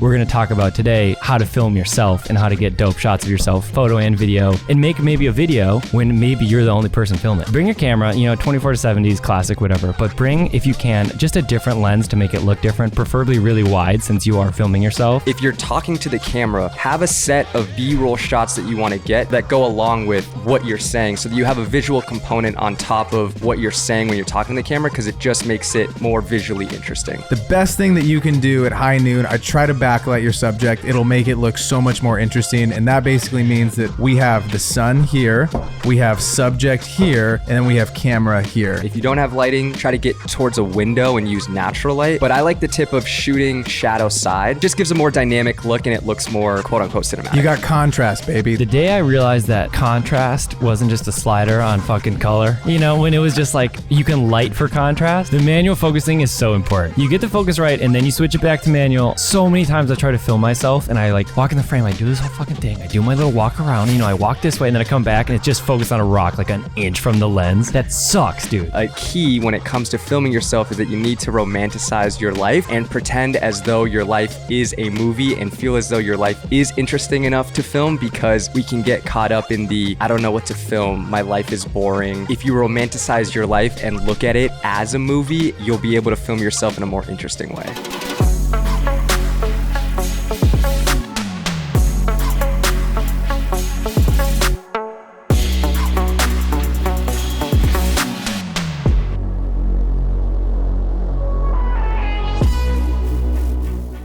We're going to talk about today how to film yourself and how to get dope shots of yourself, photo and video, and make maybe a video when maybe you're the only person filming. Bring your camera, 24 to 70s, classic, whatever, but bring, if you can, just a different lens to make it look different, preferably really wide since you are filming yourself. If you're talking to the camera, have a set of B-roll shots that you want to get that go along with what you're saying so that you have a visual component on top of what you're saying when you're talking to the camera, because it just makes it more visually interesting. The best thing that you can do at high noon, I try to backlight your subject. It'll make it look so much more interesting, and that basically means that we have the sun here, we have subject here, and then we have camera here. If you don't have lighting, try to get towards a window and use natural light, but I like the tip of shooting shadow side. Just gives a more dynamic look and it looks more quote-unquote cinematic. You got contrast, baby. The day I realized that contrast wasn't just a slider on fucking color, when it was just like you can light for contrast, the manual focusing is so important. You get the focus right and then you switch it back to manual. So many times I try to film myself and I walk in the frame, I do this whole fucking thing, I do my little walk around, I walk this way and then I come back and it's just focused on a rock like an inch from the lens. That sucks, dude. A key when it comes to filming yourself is that you need to romanticize your life and pretend as though your life is a movie and feel as though your life is interesting enough to film, because we can get caught up in the, I don't know what to film, my life is boring. If you romanticize your life and look at it as a movie, you'll be able to film yourself in a more interesting way.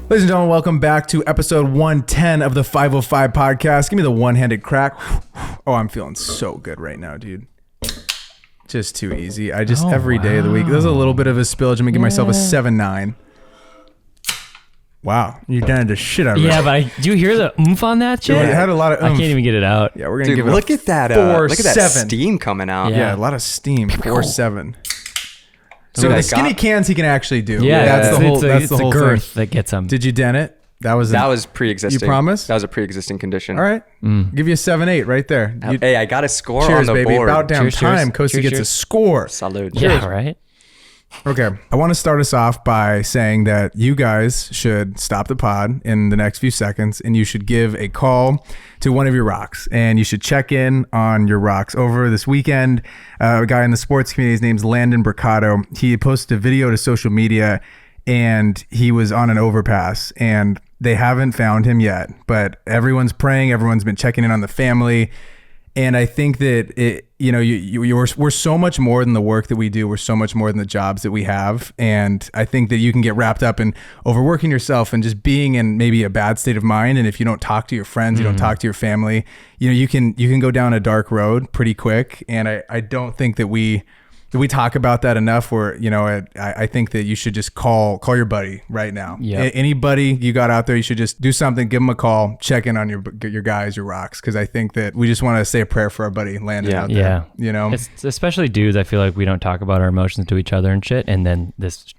Ladies and gentlemen, welcome back to episode 110 of the 505 podcast. Give me the one-handed crack. Oh, I'm feeling so good right now, dude. Just too easy. Every day of the week. There's a little bit of a spillage. I'm going to give myself a 7-9. Wow. You dented the shit out of it. Yeah, but do you hear the oomph on that shit? Dude, it had a lot of oomph. I can't even get it out. Yeah, we're going to give it look at that. Look at that steam coming out. Yeah, a lot of steam. 4-7. So the skinny cans he can actually do. Yeah, that's the whole girth thing. that gets him. Did you dent it? That was pre-existing. You promise? That was a pre-existing condition. All right. Give you a 7-8 right there. Hey, I got a score cheers, on the baby. board. About damn time. Kosi gets a score. Salud. Yeah, right? Okay. I want to start us off by saying that you guys should stop the pod in the next few seconds and you should give a call to one of your rocks and you should check in on your rocks. Over this weekend, a guy in the sports community, his name's Landon Bricado. He posted a video to social media and he was on an overpass and they haven't found him yet, but everyone's praying. Everyone's been checking in on the family. And I think that we're so much more than the work that we do. We're so much more than the jobs that we have. And I think that you can get wrapped up in overworking yourself and just being in maybe a bad state of mind. And if you don't talk to your friends, you don't talk to your family, you can go down a dark road pretty quick. And I don't think that we talk about that enough. Where I think that you should just call your buddy right now. Yeah. Anybody you got out there, you should just do something. Give them a call. Check in on your guys, your rocks, because I think that we just want to say a prayer for our buddy Landon out there. Yeah. It's especially dudes. I feel like we don't talk about our emotions to each other and shit, and then this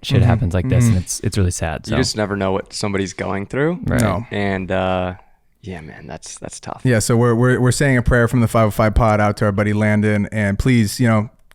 shit happens like this, and it's really sad. So. You just never know what somebody's going through. Right. No. And yeah, man, that's tough. Yeah. So we're saying a prayer from the 505 pod out to our buddy Landon, and please,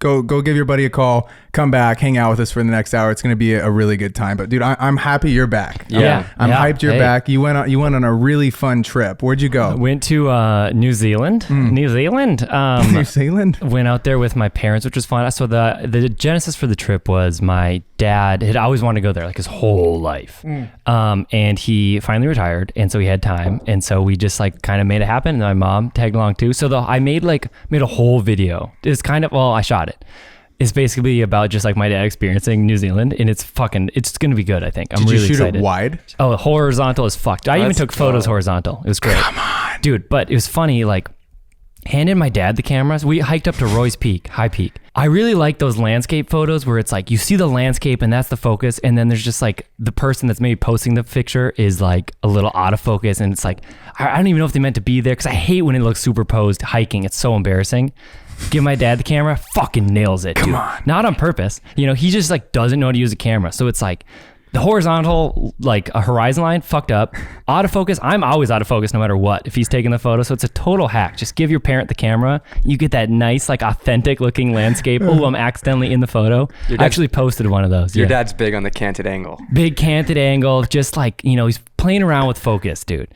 Go give your buddy a call, come back, hang out with us for the next hour. It's going to be a really good time. But dude, I'm happy you're back. I'm hyped you're back. You went on a really fun trip. Where'd you go? I went to New Zealand. New Zealand. New Zealand? Went out there with my parents, which was fun. So the genesis for the trip was my dad had always wanted to go there like his whole life. And he finally retired. And so he had time. And so we just kind of made it happen. And my mom tagged along too. So I made a whole video. It's I shot it. It's basically about just my dad experiencing New Zealand, and it's going to be good, I think. I'm really excited. Did you shoot it wide? Oh, horizontal as fuck. I even took photos horizontal. It was great. Come on. Dude, but it was funny, handed my dad the cameras. We hiked up to Roy's Peak, High Peak. I really like those landscape photos where it's you see the landscape and that's the focus, and then there's just the person that's maybe posting the picture is a little out of focus, and it's I don't even know if they meant to be there, because I hate when it looks superposed hiking. It's so embarrassing. Give my dad the camera, fucking nails it, dude. Come on. Not on purpose. He just doesn't know how to use a camera. So it's the horizontal, a horizon line, fucked up. Autofocus, I'm always out of focus no matter what if he's taking the photo. So it's a total hack. Just give your parent the camera. You get that nice, authentic looking landscape. Oh, I'm accidentally in the photo. I actually posted one of those. Your dad's big on the canted angle. Big canted angle. Just he's playing around with focus, dude.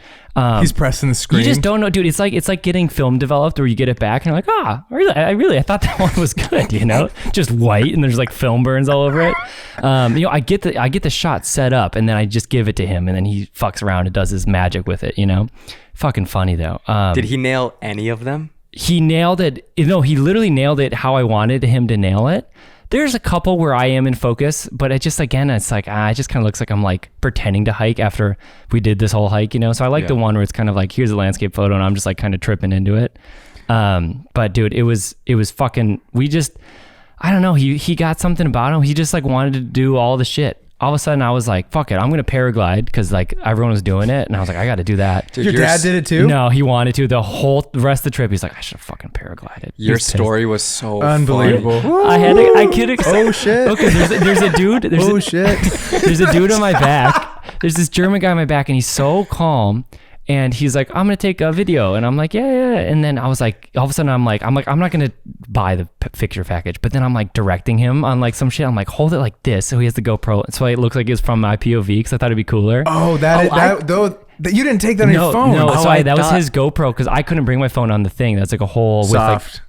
He's pressing the screen. You just don't know, dude. It's like getting film developed where you get it back and you're like, I thought that one was good, you know, just white and there's like film burns all over it. I get the shot set up and then I just give it to him and then he fucks around and does his magic with it, you know. Fucking funny though. Did he nail any of them? He nailed it. No, he literally nailed it how I wanted him to nail it. There's a couple where I am in focus, but it just, again, it's like, it just kind of looks like I'm like pretending to hike after we did this whole hike, you know? So I like the one where it's kind of like, here's a landscape photo and I'm just like kind of tripping into it. But dude, it was fucking, I don't know. He got something about him. He just like wanted to do all the shit. All of a sudden I was like, fuck it, I'm going to paraglide because like everyone was doing it. And I was like, I got to do that. Dude, your dad did it too? No, he wanted to. The rest of the trip, he's like, I should have fucking paraglided. Your story was so unbelievable. Funny. I could Oh shit. Okay, there's a dude. Shit. There's a dude on my back. There's this German guy on my back and he's so calm. And he's like, I'm going to take a video. And I'm like, yeah. And then I was like, all of a sudden I'm like, I'm not going to buy the picture package. But then I'm like directing him on like some shit. I'm like, hold it like this. So he has the GoPro. So it looks like it's from my POV because I thought it'd be cooler. Oh, you didn't take that on your phone. No, that was his GoPro because I couldn't bring my phone on the thing. That's like a whole soft. With like,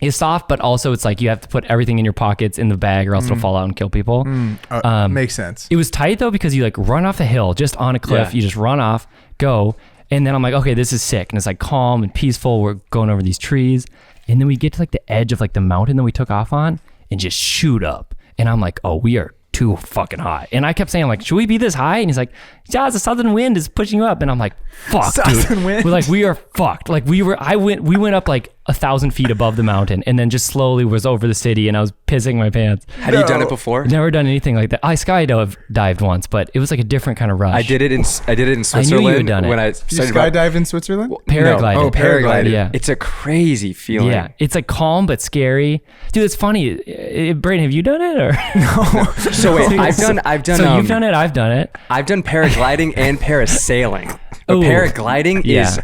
it's soft, but also it's like you have to put everything in your pockets in the bag or else it'll fall out and kill people. Makes sense. It was tight though because you like run off the hill just on a cliff. Yeah. You just run off, go. And then I'm like, okay, this is sick. And it's like calm and peaceful. We're going over these trees. And then we get to like the edge of like the mountain that we took off on and just shoot up. And I'm like, oh, we are too fucking high. And I kept saying like, should we be this high? And he's like, yeah, the southern wind is pushing you up. And I'm like, fuck, dude. We're like, we are fucked. Like we went up like 1,000 feet above the mountain and then just slowly was over the city and I was pissing my pants. Had you done it before? Never done anything like that. I skydived once, but it was like a different kind of rush. I did it in Switzerland. I knew you had done it. When I started skydive in Switzerland? Paragliding. No. Oh, paragliding. Yeah. It's a crazy feeling. Yeah. It's like calm but scary. Dude, it's funny. Braden, have you done it or no? So wait, I've done. So you've done it. I've done it. I've done paragliding and parasailing. But paragliding is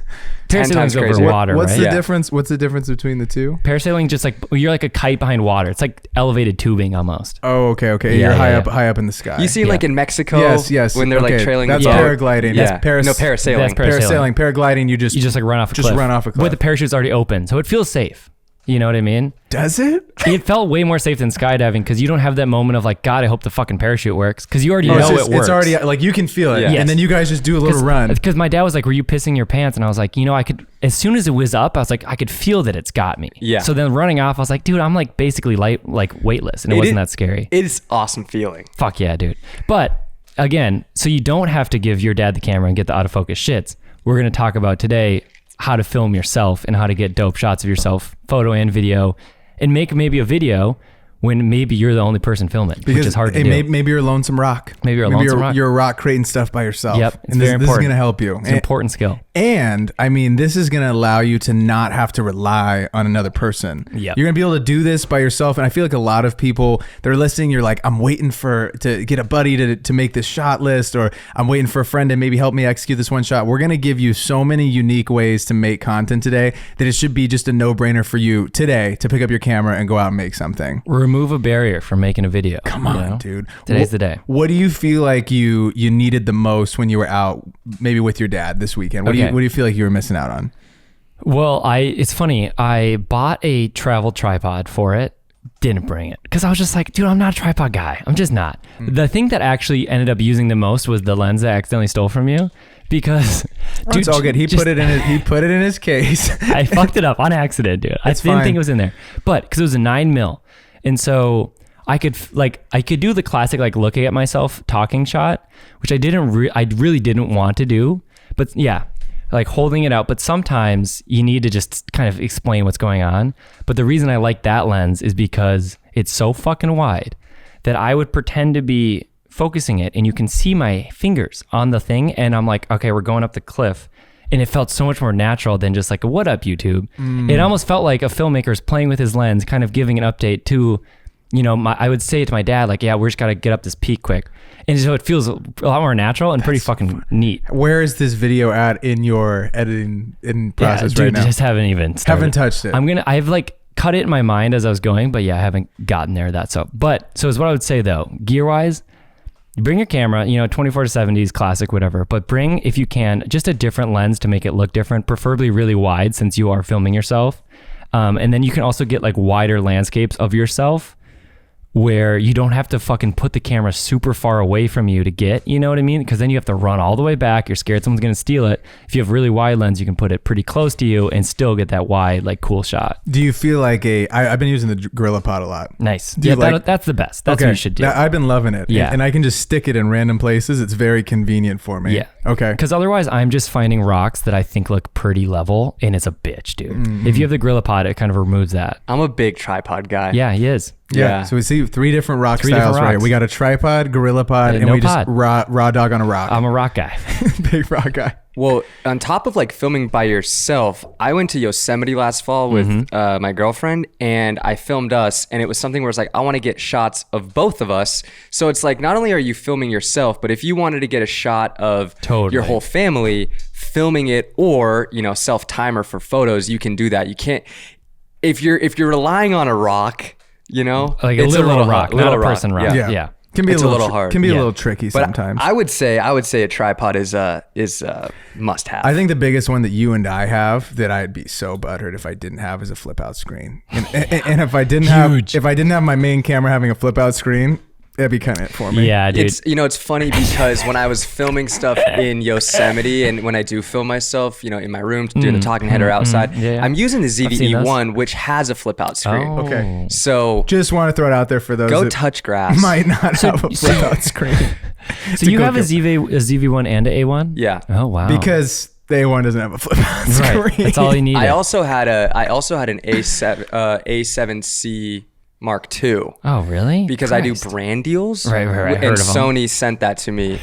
10 times over crazier. water. What's right? the difference? What's the difference between the two? Parasailing, just like you're like a kite behind water. It's like elevated tubing almost. Oh, okay. Yeah, you're high up in the sky. You see, like in Mexico, yes, when they're like trailing. That's paragliding. Yeah. That's parasailing. That's parasailing. Paragliding, you just like run off a cliff. run off a cliff. But the parachute's already open, so it feels safe. You know what I mean? Does it? It felt way more safe than skydiving because you don't have that moment of like, God, I hope the fucking parachute works because you already know it works. It's already like you can feel it. Yeah. Yes. And then you guys just do a little run. Because my dad was like, were you pissing your pants? And I was like, I could, as soon as it was up, I was like, I could feel that it's got me. Yeah. So then running off, I was like, dude, I'm like basically light, like weightless. And it wasn't that scary. It is awesome feeling. Fuck yeah, dude. But again, so you don't have to give your dad the camera and get the autofocus shits. We're going to talk about today how to film yourself and how to get dope shots of yourself, photo and video, and make maybe a video when maybe you're the only person filming, which is hard to do. Maybe you're a lonesome rock. Maybe you're a lonesome rock. You're a rock creating stuff by yourself. Yep. And this is going to help you. It's an important skill. And I mean, this is going to allow you to not have to rely on another person. Yep. You're going to be able to do this by yourself. And I feel like a lot of people that are listening, you're like, I'm waiting to get a buddy to make this shot list, or I'm waiting for a friend to maybe help me execute this one shot. We're going to give you so many unique ways to make content today that it should be just a no-brainer for you today to pick up your camera and go out and make something. Remove a barrier from making a video. Come on, dude. Today's the day. What do you feel like you needed the most when you were out, maybe with your dad this weekend? What do you feel like you were missing out on? Well, it's funny. I bought a travel tripod for it. Didn't bring it because I was just like, dude, I'm not a tripod guy. I'm just not. The thing that actually ended up using the most was the lens that I accidentally stole from you. Because dude, it's all good. He put it in his case. I fucked it up on accident, dude. I didn't think it was in there, but because it was a 9mm, and so I could do the classic like looking at myself talking shot, which I really didn't want to do, but yeah, like holding it out. But sometimes you need to just kind of explain what's going on. But the reason I like that lens is because it's so fucking wide that I would pretend to be focusing it and you can see my fingers on the thing. And I'm like, okay, we're going up the cliff. And it felt so much more natural than just like a what up YouTube. It almost felt like a filmmaker's playing with his lens, kind of giving an update to, I would say to my dad, like, yeah, we're just got to get up this peak quick. And so it feels a lot more natural and pretty fucking neat. Where is this video at in your editing process right now? I just haven't even started. Haven't touched it. I've like cut it in my mind as I was going, but yeah, I haven't gotten there. So is what I would say though, gear wise, You bring your camera, 24 to 70s, classic, whatever, but bring, if you can, just a different lens to make it look different, preferably really wide since you are filming yourself. And then you can also get like wider landscapes of yourself where you don't have to fucking put the camera super far away from you to get, you know what I mean? Because then you have to run all the way back. You're scared someone's going to steal it. If you have really wide lens, you can put it pretty close to you and still get that wide, like cool shot. Do you feel like I've been using the Gorilla Pod a lot. Nice. Do you That's the best. That's what you should do. I've been loving it. Yeah. And I can just stick it in random places. It's very convenient for me. Yeah. Okay. Because otherwise, I'm just finding rocks that I think look pretty level, and it's a bitch, dude. Mm-hmm. If you have the Gorilla Pod, it kind of removes that. I'm a big tripod guy. Yeah, he is. Yeah. So we see 3 different rock styles, right? We got a tripod, Gorilla Pod, and no we pod. just raw dog on a rock. I'm a rock guy. Big rock guy. Well, on top of like filming by yourself, I went to Yosemite last fall with my girlfriend, and I filmed us, and it was something where it's like, I want to get shots of both of us. So it's like, not only are you filming yourself, but if you wanted to get a shot of your whole family, filming it, or, self timer for photos, you can do that. You can't, if you're relying on a rock, like it's a little rock, not a person rock. Yeah. Can be It's a a little little hard. Can be a Yeah. little tricky But sometimes. I would say a tripod is must have. I think the biggest one that you and I have that I'd be so butthurt if I didn't have is a flip out screen. And if I didn't have my main camera having a flip out screen, that'd be kind of it for me. Yeah, dude. It's funny because when I was filming stuff in Yosemite, and when I do film myself, in my room doing the talking head or outside, I'm using the ZVE1, which has a flip out screen. Oh. Okay. So Just want to throw it out there for those go that touch grass. might not have a flip out screen. So you have a ZV1 and an A1? Yeah. Oh, wow. Because the A1 doesn't have a flip out screen. Right. That's all you need. I also had an A7C Mark II. Oh, really? Because Christ. I do brand deals. Right. I heard And of 'em. Sony sent that to me.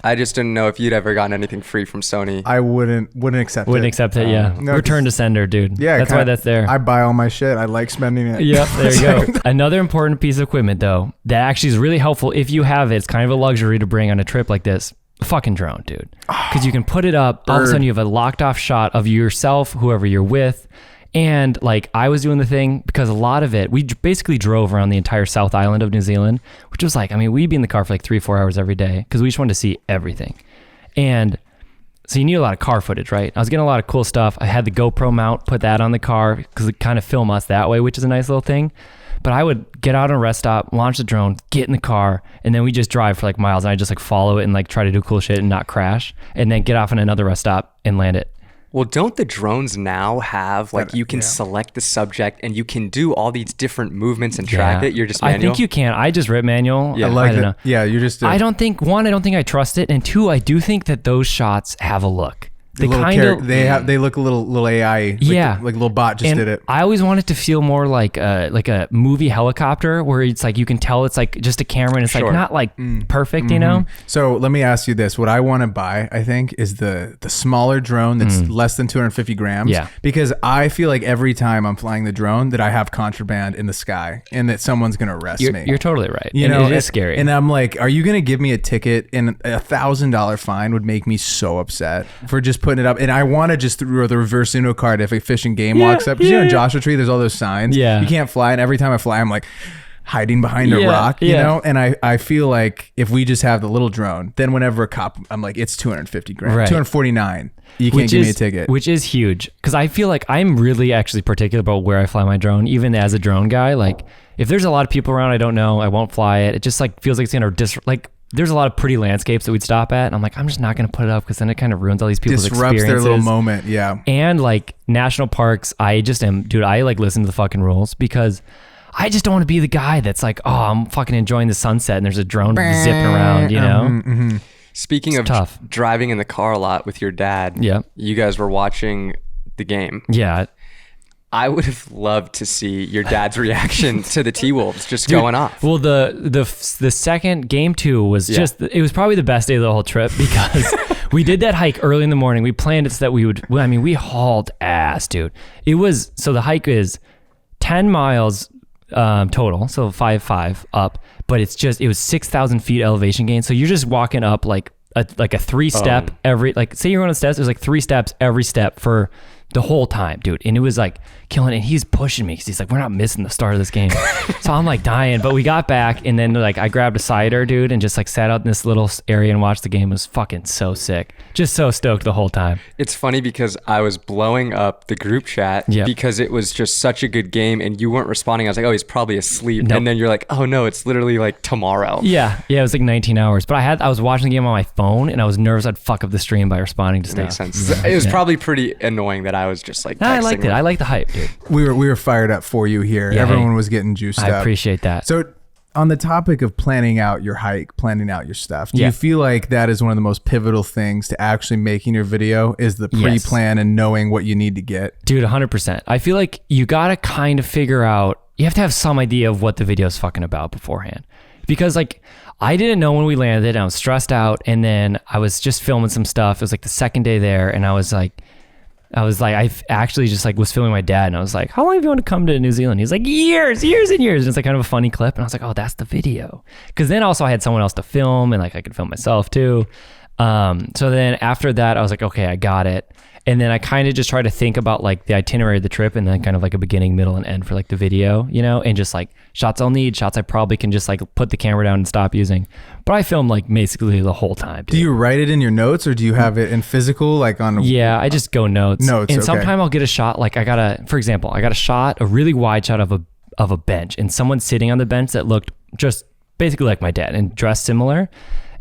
I just didn't know if you'd ever gotten anything free from Sony. I wouldn't accept Wouldn't it. accept it, yeah. No, Return to sender, dude. Yeah, that's why that's there. I buy all my shit. I like spending it. Yep, there you go. Another important piece of equipment, though, that actually is really helpful if you have it. It's kind of a luxury to bring on a trip like this. A fucking drone, dude. Because you can put it up. All of a sudden, you have a locked off shot of yourself, whoever you're with. And like I was doing the thing because a lot of it, we basically drove around the entire South Island of New Zealand, which was like, we'd be in the car for like 3-4 hours every day because we just wanted to see everything. And so you need a lot of car footage, right? I was getting a lot of cool stuff. I had the GoPro mount, put that on the car because it kind of film us that way, which is a nice little thing. But I would get out on a rest stop, launch the drone, get in the car, and then we just drive for like miles. And I just like follow it and like try to do cool shit and not crash, and then get off on another rest stop and land it. Well, don't the drones now have like you can select the subject and you can do all these different movements and track it? You're just manual? I think you can. I just rip manual. Yeah. I don't know. Yeah, you're just. I don't think I trust it, and 2, I do think that those shots have a look. They they look a little AI. Like a little bot just did it. I always want it to feel more like a movie helicopter where it's like you can tell it's like just a camera and it's like not like perfect, you know? So let me ask you this: what I want to buy, I think, is the smaller drone that's less than 250 grams. Yeah. Because I feel like every time I'm flying the drone that I have contraband in the sky and that someone's gonna arrest me. You're totally right. You know, it is scary. And I'm like, are you gonna give me a ticket? And $1,000 fine would make me so upset for just putting it up. And I want to just throw the reverse Uno card if a fishing game walks up. Because in Joshua Tree, there's all those signs. Yeah. You can't fly. And every time I fly, I'm like hiding behind a rock, you know? And I feel like if we just have the little drone, then whenever a cop, I'm like, it's 250 grand, Right. 249. You can't give me a ticket. Which is huge. Because I feel like I'm really actually particular about where I fly my drone, even as a drone guy. Like, if there's a lot of people around I don't know, I won't fly it. It just like feels like it's going to there's a lot of pretty landscapes that we'd stop at. And I'm like, I'm just not going to put it up because then it kind of ruins all these people's Disrupts experiences. their little moment. Yeah. And like national parks, I like listen to the fucking rules because I just don't want to be the guy that's like, oh, I'm fucking enjoying the sunset and there's a drone zipping around, you know? Speaking of tough. driving in the car a lot with your dad, you guys were watching the game. Yeah. I would have loved to see your dad's reaction to the T-Wolves just going off. Well, the second game 2 was it was probably the best day of the whole trip because we did that hike early in the morning. We planned it so that we hauled ass, dude. So the hike is 10 miles total, so 5 up, but it was 6,000 feet elevation gain. So you're just walking up like a 3-step every, like say you're on the steps, there's like 3 steps every step for the whole time, dude. And it was like killing it. And he's pushing me because he's like, we're not missing the start of this game. So I'm like dying. But we got back, and then like I grabbed a cider, dude, and just like sat out in this little area and watched the game. It was fucking so sick. Just so stoked the whole time. It's funny because I was blowing up the group chat because it was just such a good game and you weren't responding. I was like, oh, he's probably asleep. Nope. And then you're like, oh no, it's literally like tomorrow. Yeah, it was like 19 hours. But I was watching the game on my phone and I was nervous I'd fuck up the stream by responding to stuff. Makes sense. It was probably pretty annoying that I was just like texting. I liked it. I like the hype, dude. We were fired up for you here. Yeah, everyone was getting juiced up. I appreciate that. So on the topic of planning out your hike, planning out your stuff, do you feel like that is one of the most pivotal things to actually making your video is the pre-plan and knowing what you need to get? Dude, 100%. I feel like you got to kind of figure out, you have to have some idea of what the video is fucking about beforehand. Because like, I didn't know when we landed and I was stressed out, and then I was just filming some stuff. It was like the second day there, and I I actually just like was filming my dad, and I was like, how long have you wanted to come to New Zealand? He's like, years and years. And it's like kind of a funny clip. And I was like, oh, that's the video. Cause then also I had someone else to film, and like I could film myself too. So then after that I was like, okay, I got it. And then I kind of just try to think about like the itinerary of the trip, and then kind of like a beginning, middle, and end for like the video, you know, and just like shots I'll need, shots I probably can just like put the camera down and stop using. But I filmed like basically the whole time, dude. Do you write it in your notes, or do you have it in physical, like on? Yeah, I just go notes. And sometimes I'll get a shot, like for example, I got a really wide shot of a bench, and someone sitting on the bench that looked just basically like my dad and dressed similar.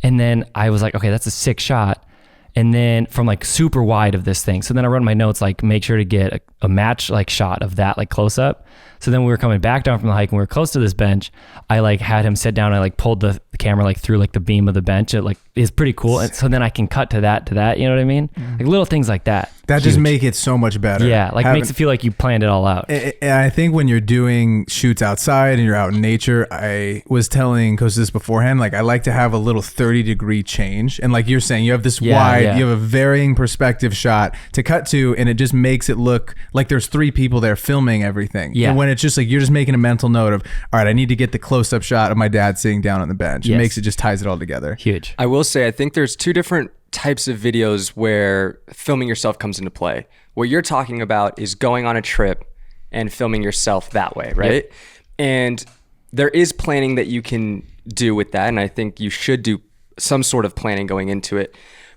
And then I was like, okay, that's a sick shot. And then from like super wide of this thing. So then I wrote in my notes, like make sure to get a match like shot of that like close up. So then we were coming back down from the hike and we were close to this bench. I like had him sit down. I like pulled the camera like through like the beam of the bench. It like is pretty cool. And so then I can cut to that, you know what I mean? Like little things like that. That Huge. Just make it so much better. Yeah, like makes it feel like you planned it all out. And I think when you're doing shoots outside and you're out in nature, I was telling Coach this beforehand, like I like to have a little 30-degree change. And like you're saying, you have this wide, you have a varying perspective shot to cut to, and it just makes it look like there's 3 people there filming everything. Yeah. And when it's just like, you're just making a mental note of, all right, I need to get the close-up shot of my dad sitting down on the bench. It makes it just ties it all together. Huge. I will say, I think there's 2 different types of videos where filming yourself comes into play. What you're talking about is going on a trip and filming yourself that way, right? Yep. And there is planning that you can do with that, and I think you should do some sort of planning going into it.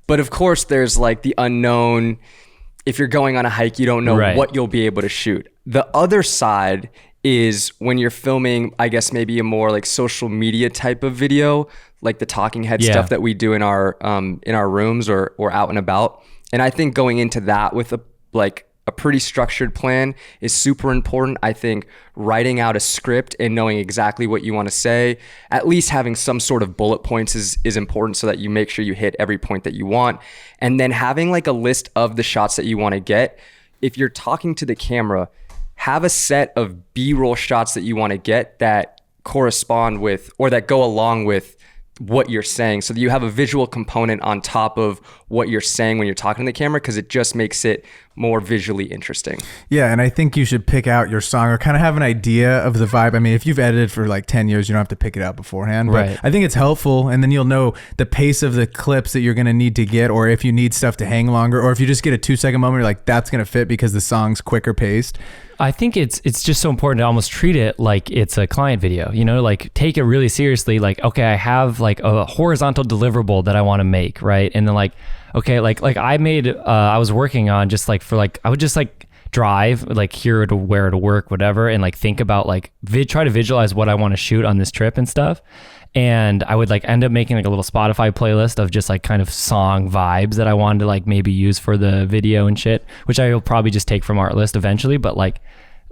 But of course, there's like the unknown. If you're going on a hike, you don't know what you'll be able to shoot. The other side is when you're filming, I guess maybe a more like social media type of video, like the talking head stuff that we do in our rooms or out and about. And I think going into that with a pretty structured plan is super important. I think writing out a script and knowing exactly what you want to say, at least having some sort of bullet points is important so that you make sure you hit every point that you want. And then having like a list of the shots that you want to get. If you're talking to the camera, have a set of B-roll shots that you want to get that correspond with or that go along with what you're saying, so that you have a visual component on top of what you're saying when you're talking to the camera, because it just makes it more visually interesting. Yeah, and I think you should pick out your song or kind of have an idea of the vibe. I mean, if you've edited for like 10 years, you don't have to pick it out beforehand, but I think it's helpful, and then you'll know the pace of the clips that you're going to need to get, or if you need stuff to hang longer, or if you just get a 2-second moment, you're like, that's going to fit because the song's quicker paced. I think it's just so important to almost treat it like it's a client video, you know, like take it really seriously. Like, okay, I have like a horizontal deliverable that I want to make, right? And then like, okay, like I made, I was working on just like I would just like drive like here to where to work, whatever, and like think about like try to visualize what I want to shoot on this trip and stuff. And I would like end up making like a little Spotify playlist of just like kind of song vibes that I wanted to like maybe use for the video and shit, which I will probably just take from Artlist eventually. But like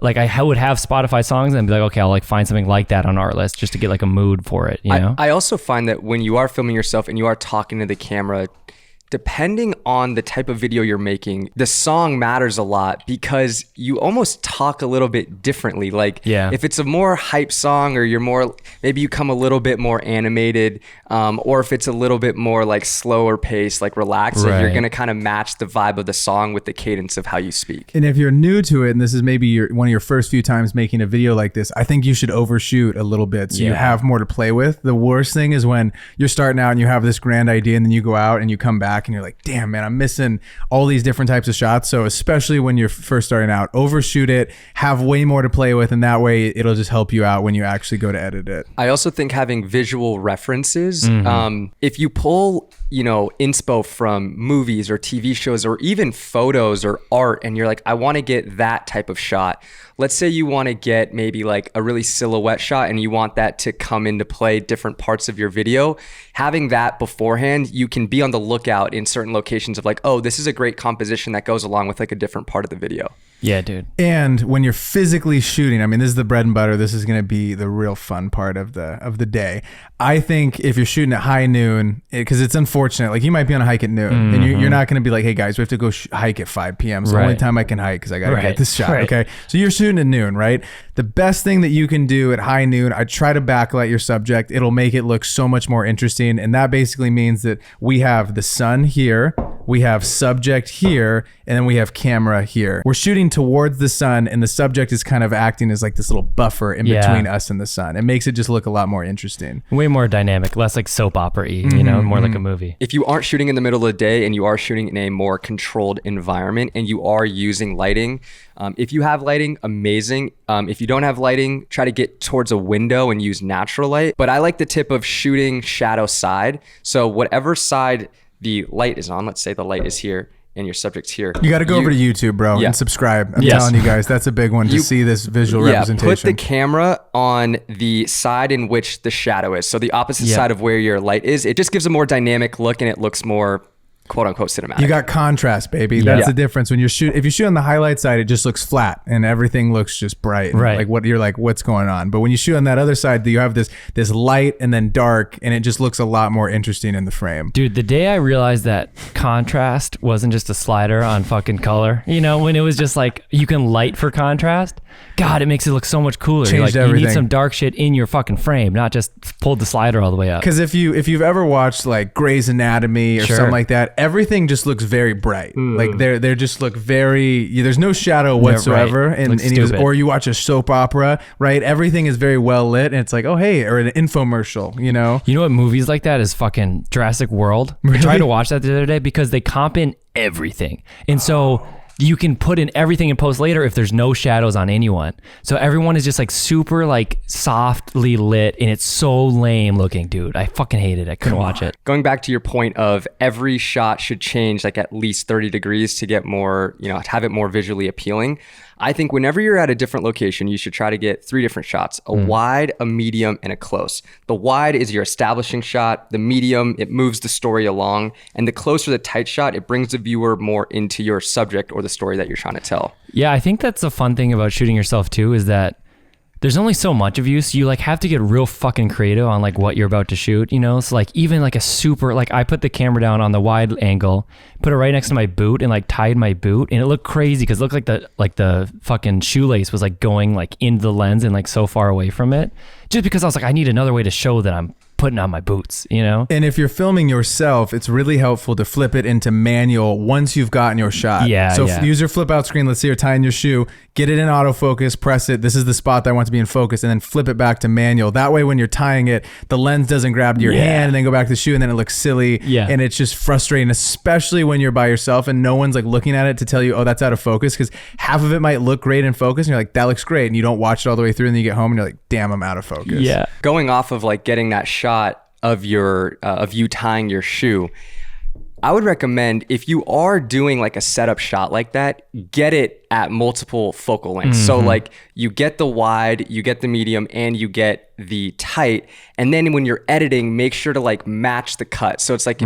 I would have Spotify songs and be like, okay, I'll like find something like that on Artlist just to get like a mood for it, you know? I also find that when you are filming yourself and you are talking to the camera, depending on the type of video you're making, the song matters a lot because you almost talk a little bit differently. Like if it's a more hype song, or maybe you come a little bit more animated, or if it's a little bit more like slower pace, like relaxed, so you're going to kind of match the vibe of the song with the cadence of how you speak. And if you're new to it, and this is maybe one of your first few times making a video like this, I think you should overshoot a little bit so you have more to play with. The worst thing is when you're starting out and you have this grand idea and then you go out and you come back back and you're like, damn, man, I'm missing all these different types of shots. So especially when you're first starting out, overshoot it, have way more to play with, and that way it'll just help you out when you actually go to edit it. I also think having visual references, if you pull, inspo from movies or TV shows or even photos or art, and you're like, I want to get that type of shot. Let's say you want to get maybe like a really silhouette shot and you want that to come into play different parts of your video. Having that beforehand, you can be on the lookout in certain locations of like, oh, this is a great composition that goes along with like a different part of the video. Yeah, dude. And when you're physically shooting, I mean, this is the bread and butter. This is going to be the real fun part of the day. I think if you're shooting at high noon, because it's unfortunate, like you might be on a hike at noon and you're not going to be like, hey guys, we have to go hike at 5 p.m. It's the only time I can hike because I got to get this shot. Okay. So you're shooting at noon, right? The best thing that you can do at high noon, I try to backlight your subject. It'll make it look so much more interesting. And that basically means that we have the sun here, we have subject here, and then we have camera here. We're shooting towards the sun and the subject is kind of acting as like this little buffer in between us and the sun. It makes it just look a lot more interesting. Way more dynamic, less like soap opera-y, more like a movie. If you aren't shooting in the middle of the day and you are shooting in a more controlled environment and you are using lighting, if you have lighting, amazing. If you don't have lighting, try to get towards a window and use natural light. But I like the tip of shooting shadow side. So whatever side the light is on, let's say the light is here and your subject's here. You got to go over to YouTube, bro, and subscribe. I'm telling you guys, that's a big one to see this visual representation. Put the camera on the side in which the shadow is. So the opposite side of where your light is. It just gives a more dynamic look and it looks more quote unquote cinematic. You got contrast, baby. That's the difference. When if you shoot on the highlight side, it just looks flat and everything looks just bright. Right. Like you're like, what's going on? But when you shoot on that other side, you have this light and then dark, and it just looks a lot more interesting in the frame. Dude, the day I realized that contrast wasn't just a slider on fucking color, when it was just like you can light for contrast, God, it makes it look so much cooler. Changed everything. You need some everything. dark shit in your fucking frame, not just pulled the slider all the way up. Because if you've ever watched like Grey's Anatomy or something like that, everything just looks very bright. Like they just look very. There's no shadow whatsoever, or you watch a soap opera, right? Everything is very well lit, and it's like, oh hey, or an infomercial. You know what movies like that is fucking Jurassic World. Really? I tried to watch that the other day because they comp in everything, and so you can put in everything in post later if there's no shadows on anyone. So everyone is just like super like softly lit, and it's so lame looking, dude. I fucking hated it. I couldn't watch it. Going back to your point of every shot should change like at least 30 degrees to get more, to have it more visually appealing. I think whenever you're at a different location, you should try to get 3 different shots: a wide, a medium, and a close. The wide is your establishing shot. The medium, it moves the story along. And the close or the tight shot, it brings the viewer more into your subject or the story that you're trying to tell. Yeah, I think that's the fun thing about shooting yourself too, is that there's only so much of you, so you like have to get real fucking creative on like what you're about to shoot, So like even like a super, like I put the camera down on the wide angle, put it right next to my boot and like tied my boot, and it looked crazy because it looked like the fucking shoelace was like going like into the lens and like so far away from it, just because I was like, I need another way to show that I'm putting on my boots, And if you're filming yourself, it's really helpful to flip it into manual once you've gotten your shot. So use your flip out screen. Let's say you're tying your shoe, get it in autofocus, press it. This is the spot that I want to be in focus, and then flip it back to manual. That way, when you're tying it, the lens doesn't grab to your hand and then go back to the shoe, and then it looks silly. And it's just frustrating, especially when you're by yourself and no one's like looking at it to tell you, oh, that's out of focus, because half of it might look great in focus and you're like, that looks great, and you don't watch it all the way through, and then you get home and you're like, damn, I'm out of focus. Going off of like getting that shot of you tying your shoe, I would recommend, if you are doing like a setup shot like that, get it at multiple focal lengths. So like you get the wide, you get the medium, and you get the tight. And then when you're editing, make sure to like match the cut. So it's like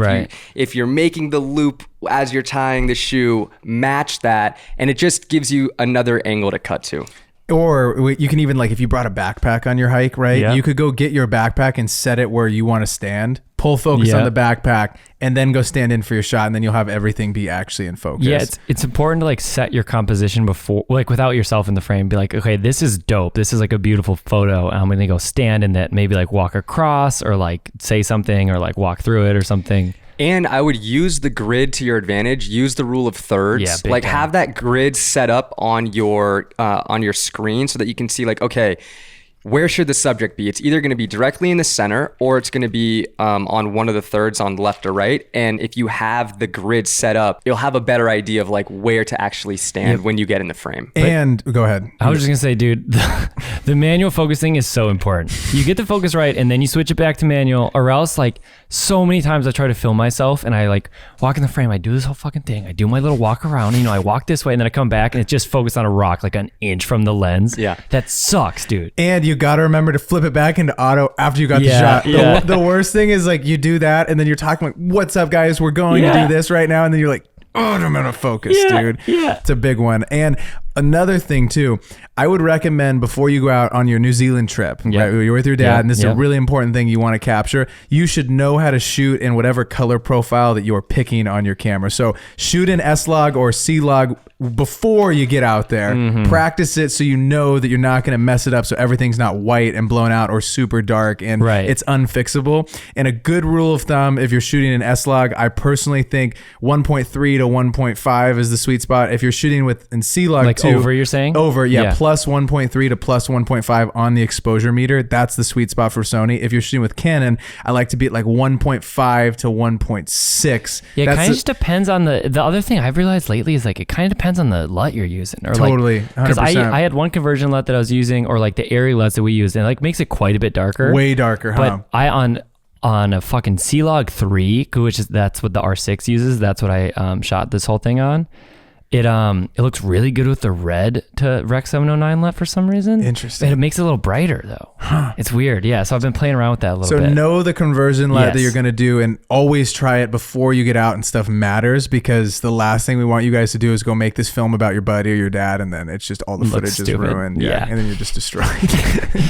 if you're making the loop as you're tying the shoe, match that, and it just gives you another angle to cut to. Or you can even, like, if you brought a backpack on your hike, right? You could go get your backpack and set it where you want to stand, pull focus on the backpack, and then go stand in for your shot, and then you'll have everything be actually in focus. Yeah, it's important to like set your composition before, like without yourself in the frame. Be like, okay, this is dope. This is like a beautiful photo. I'm gonna go stand in it, maybe like walk across or like say something or like walk through it or something. And I would use the grid to your advantage. Use the rule of thirds. Like time. Have that grid set up on your screen so that you can see like, okay, where should the subject be? It's either going to be directly in the center or it's going to be on one of the thirds on left or right. And if you have the grid set up, you'll have a better idea of like where to actually stand when you get in the frame. And go ahead. I was just gonna say, dude, the manual focusing is so important. You get the focus right and then you switch it back to manual, or else like so many times I try to film myself and I like walk in the frame, I do this whole fucking thing. I do my little walk around, you know, I walk this way and then I come back and it's just focused on a rock like an inch from the lens. Yeah. That sucks, dude. And you got to remember to flip it back into auto after you got the shot. The worst thing is like you do that and then you're talking like, what's up guys? We're going to do this right now. And then you're like, oh, I'm out of focus, dude. Yeah. It's a big one. And another thing too, I would recommend before you go out on your New Zealand trip, right? You're with your dad, and this is a really important thing you want to capture. You should know how to shoot in whatever color profile that you're picking on your camera. So shoot in S-Log or C-Log before you get out there. Practice it so you know that you're not going to mess it up, so everything's not white and blown out or super dark and it's unfixable. And a good rule of thumb, if you're shooting in S-Log, I personally think 1.3 to 1.5 is the sweet spot. If you're shooting with in C-Log like too, over, you're saying? Over, plus 1.3 to plus 1.5 on the exposure meter. That's the sweet spot for Sony. If you're shooting with Canon, I like to be at like 1.5 to 1.6. Yeah, it kind of just depends on the other thing I've realized lately is like it kind of depends on the LUT you're using. Or totally, because 100%. I had one conversion LUT that I was using, or like the Arri LUTs that we used, and it like makes it quite a bit darker. Way darker, huh? But I on a fucking C-Log 3, which is that's what the R6 uses. That's what I shot this whole thing on. It looks really good with the red to Rec 709 LUT for some reason. Interesting. And it makes it a little brighter though. It's weird. Yeah. So I've been playing around with that a little bit. So know the conversion LUT that you're going to do and always try it before you get out and stuff matters, because the last thing we want you guys to do is go make this film about your buddy or your dad and then it's just all the footage is ruined. Yeah. And then you're just destroyed.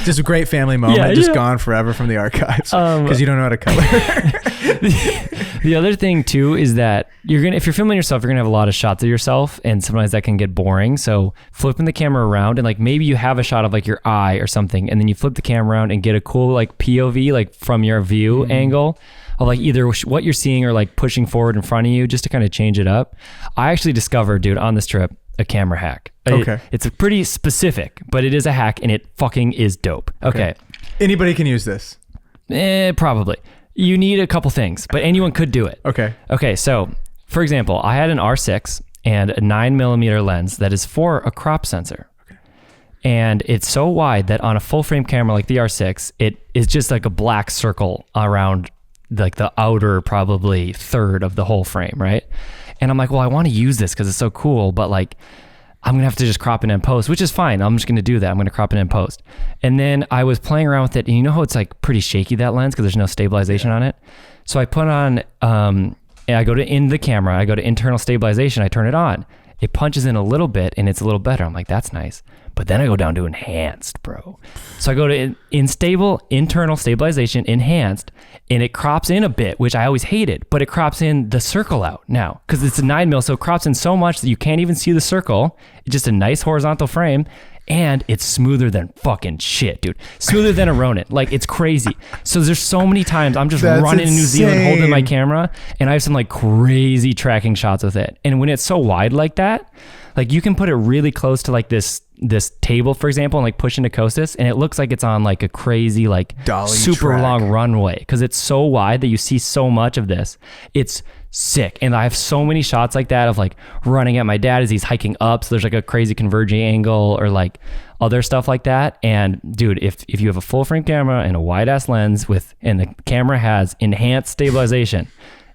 Just a great family moment, just gone forever from the archives because you don't know how to color. The other thing too is that if you're filming yourself, you're gonna have a lot of shots of yourself, and sometimes that can get boring. So flipping the camera around and like maybe you have a shot of like your eye or something, and then you flip the camera around and get a cool like POV like from your view angle of like either what you're seeing or like pushing forward in front of you, just to kind of change it up. I actually discovered, dude, on this trip, a camera hack. It's a pretty specific, but it is a hack and it fucking is dope. Okay. Anybody can use this. Probably. You need a couple things, but anyone could do it. Okay. So for example, I had an R6 and a 9mm lens that is for a crop sensor. And it's so wide that on a full frame camera like the R6, it is just like a black circle around like the outer probably third of the whole frame, right? And I'm like, well, I want to use this because it's so cool, but like I'm gonna have to just crop it in post, which is fine. I'm just gonna do that. I'm gonna crop it in post. And then I was playing around with it, and you know how it's like pretty shaky, that lens, because there's no stabilization on it. So I put on, and I go to in the camera, I go to internal stabilization, I turn it on. It punches in a little bit and it's a little better. I'm like, that's nice. But then I go down to enhanced, bro. So I go to internal stabilization, enhanced, and it crops in a bit, which I always hated, but it crops in the circle out now because it's a 9mm. So it crops in so much that you can't even see the circle. It's just a nice horizontal frame. And it's smoother than fucking shit, dude. Smoother than a Ronin. Like, it's crazy. So there's so many times I'm just running in New Zealand holding my camera, and I have some like crazy tracking shots with it. And when it's so wide like that, like you can put it really close to like this table, for example, and like push into Costas, and it looks like it's on like a crazy like dolly super track. Long runway because it's so wide that you see so much of this. It's sick. And I have so many shots like that of like running at my dad as he's hiking up, so there's like a crazy converging angle or like other stuff like that. And dude, if you have a full frame camera and a wide ass lens and the camera has enhanced stabilization,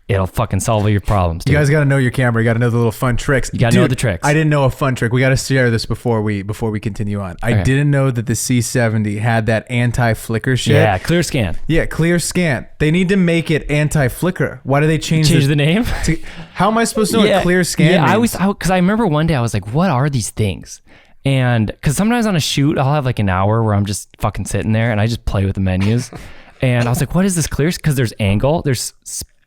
it'll fucking solve all your problems, dude. You guys got to know your camera. You got to know the little fun tricks. You got to know the tricks. I didn't know a fun trick. We got to share this before we continue on. I didn't know that the C70 had that anti-flicker shit. Yeah, clear scan. Yeah, clear scan. They need to make it anti-flicker. Why do they change the name? How am I supposed to know what clear scan means? Because I remember one day I was like, what are these things? And because sometimes on a shoot, I'll have like an hour where I'm just fucking sitting there and I just play with the menus. And I was like, what is this clear? Because there's angle, there's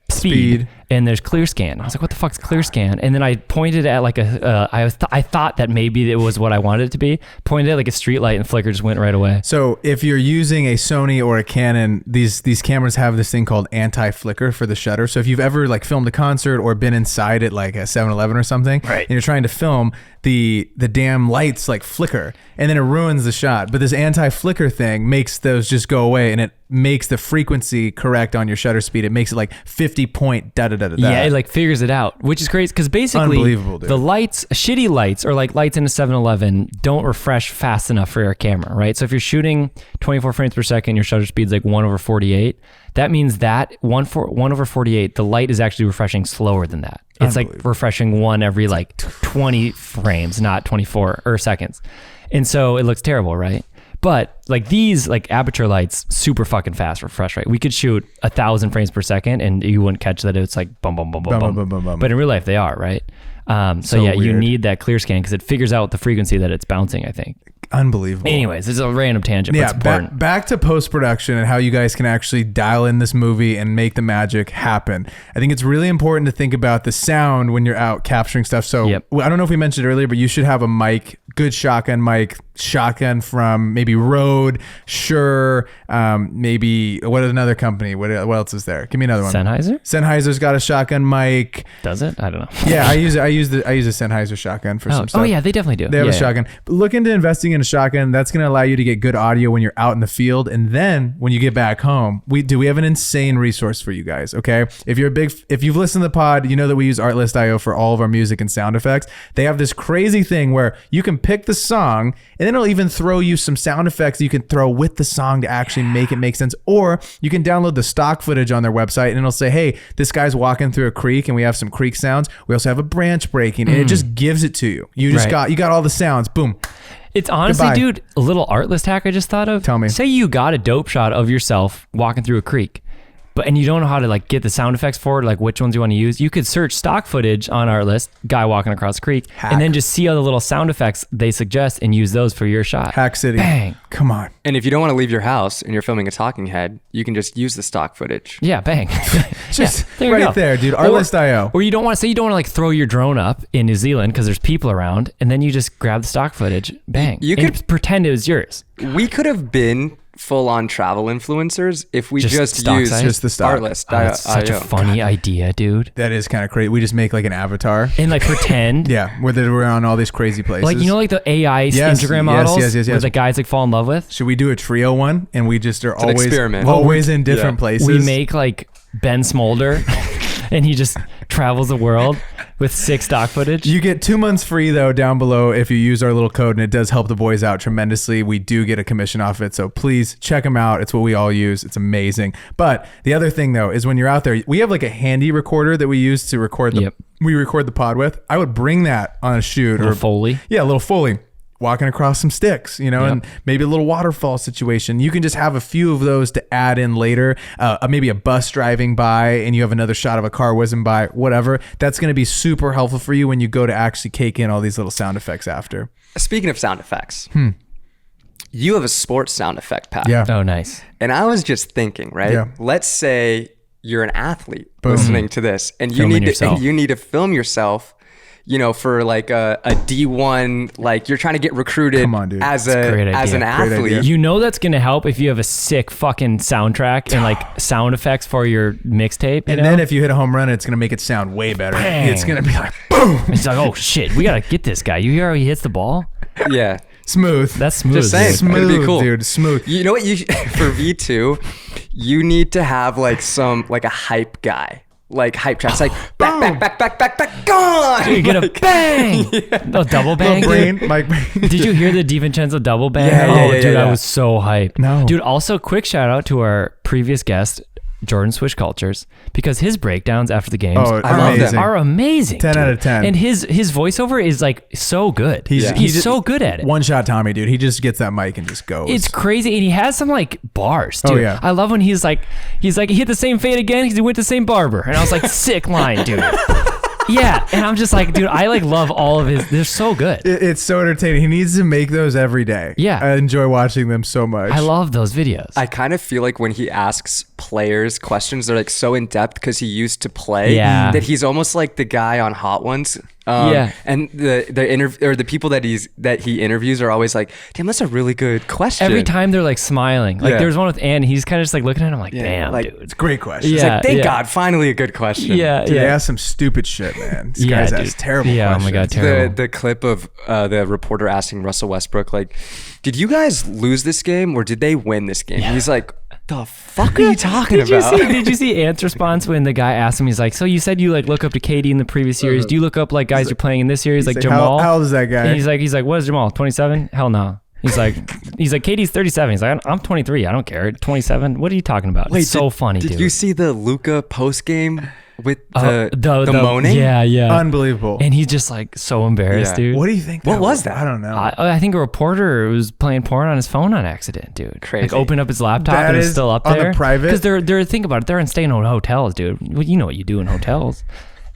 speed, and there's clear scan. I was like, what the fuck's clear scan? And then I pointed at like I thought that maybe it was what I wanted it to be. Pointed at like a street light and flicker just went right away. So if you're using a Sony or a Canon, these cameras have this thing called anti-flicker for the shutter. So if you've ever like filmed a concert or been inside at like a 7-Eleven or something, right, and you're trying to film, the damn lights like flicker and then it ruins the shot. But this anti-flicker thing makes those just go away, and it makes the frequency correct on your shutter speed. It makes it like 50 point da da da da. Yeah, it like figures it out, which is crazy because basically unbelievable, dude. The lights, shitty lights, or like lights in a 7-Eleven don't refresh fast enough for your camera, right? So if you're shooting 24 frames per second, your shutter speed's like 1/48. That means that 1/48, the light is actually refreshing slower than that. It's like refreshing one every like 20 frames, not 24 or seconds. And so it looks terrible, right? But like these like aperture lights, super fucking fast refresh rate. We could shoot 1,000 frames per second and you wouldn't catch that it's like bum, bum, bum, bum, bum, bum, bum, bum. But in real life they are, right? So yeah, weird. You need that clear scan because it figures out the frequency that it's bouncing, I think. Unbelievable. Anyways, this is a random tangent, but yeah, it's important. Back to post-production and how you guys can actually dial in this movie and make the magic happen. I think it's really important to think about the sound when you're out capturing stuff. So I don't know if we mentioned it earlier, but you should have a mic, good shotgun mic, shotgun from maybe Rode, Shure, maybe what is another company? What else is there? Give me another one. Sennheiser? Sennheiser's got a shotgun mic. Does it? I don't know. Yeah, I use a Sennheiser shotgun for some stuff. Oh yeah, they definitely do. They have a shotgun. But look into investing in a shotgun. That's going to allow you to get good audio when you're out in the field, and then when you get back home, we have an insane resource for you guys. Okay, if you've listened to the pod, you know that we use Artlist.io for all of our music and sound effects. They have this crazy thing where you can pick the song, and then it'll even throw you some sound effects that you can throw with the song to actually make it make sense. Or you can download the stock footage on their website, and it'll say, hey, this guy's walking through a creek and we have some creek sounds. We also have a branch breaking, and it just gives it to you. You got all the sounds. Boom. It's honestly, dude, a little Artlist hack I just thought of. Tell me. Say you got a dope shot of yourself walking through a creek, and you don't know how to like get the sound effects for it, like which ones you want to use. You could search stock footage on Artlist, guy walking across the creek, and then just see all the little sound effects they suggest and use those for your shot. Hack City. Bang. Come on. And if you don't want to leave your house and you're filming a talking head, you can just use the stock footage. Yeah, bang. Just right there, dude. Artlist.io. Or you don't want to like throw your drone up in New Zealand because there's people around, and then you just grab the stock footage, bang. You could pretend it was yours. We could have been full-on travel influencers if we just used just the stock. Artlist. That's such a funny idea, dude. That is kind of crazy. We just make like an avatar and like pretend. Yeah, where we're on all these crazy places. Like, you know, like the AI Instagram models yes. where the guys like fall in love with. Should we do a trio one and we just are experiment. always in different places? We make like Ben Smolder and he just travels the world with 6 stock footage. You get 2 months free though down below if you use our little code, and it does help the boys out tremendously. We do get a commission off it, so please check them out. It's what we all use. It's amazing. But the other thing though is when you're out there, we have like a handy recorder that we use to record the pod with. I would bring that on a shoot, or Foley. Yeah, a little Foley. Walking across some sticks, you know, and maybe a little waterfall situation. You can just have a few of those to add in later. Maybe a bus driving by and you have another shot of a car whizzing by, whatever. That's going to be super helpful for you when you go to actually cake in all these little sound effects after. Speaking of sound effects, you have a sports sound effect pack. Yeah. Oh, nice. And I was just thinking, right? Yeah. Let's say you're an athlete listening to this and you need to film yourself, you know, for like a D1, like you're trying to get recruited as an athlete. You know that's gonna help if you have a sick fucking soundtrack and like sound effects for your mixtape. And then if you hit a home run, it's gonna make it sound way better. Bang. It's gonna be like boom. It's like, oh shit, we gotta get this guy. You hear how he hits the ball? Yeah. Smooth. That's smooth. Just saying. Smooth, it'd be cool. dude. Smooth. You know what? For V2, you need to have like a hype guy. Like hype tracks, like back, gone. You get a bang, a double bang. Did you hear the DiVincenzo double bang? Yeah, I was so hyped. No, dude. Also, quick shout out to our previous guest, Jordan Swish Cultures, because his breakdowns after the games are amazing. 10 out of 10. And his voiceover is like so good. He's so good at it. One shot Tommy, dude. He just gets that mic and just goes. It's crazy, and he has some like bars too. Oh yeah. I love when he's like he hit the same fade again because he went to the same barber, and I was like, sick line, dude. Yeah, and I'm just like, dude, I like love all of his. They're so good. It's so entertaining. He needs to make those every day. Yeah, I enjoy watching them so much. I love those videos. I kind of feel like when he asks players' questions. They're like so in depth because he used to play that he's almost like the guy on Hot Ones. And the people that he interviews are always like, damn, that's a really good question. Every time they're like smiling. Like there's one with Ann, he's kind of just like looking at him like, damn, like, dude. It's a great question. It's like, thank God, finally a good question. Dude, they ask some stupid shit, man. These guys ask terrible questions. Oh my God, terrible. The clip of the reporter asking Russell Westbrook, like, did you guys lose this game or did they win this game? He's like, the fuck are you talking about? Did you see Ant's response when the guy asked him? He's like, so you said you like look up to KD in the previous series. Do you look up like guys you're playing in this series, like Jamal? How old is that guy? And he's like, what is Jamal? 27? Hell no. He's like KD's 37. He's like, I'm 23. I don't care. 27. What are you talking about? Wait, it's so funny, dude. Did you see the Luka post game with the moaning? Yeah. Unbelievable. And he's just like so embarrassed, dude. What do you think? What was that? I don't know. I think a reporter was playing porn on his phone on accident, dude. Crazy. Like opened up his laptop and it's still up there. On the private? Because they're think about it. They're staying in hotels, dude. Well, you know what you do in hotels.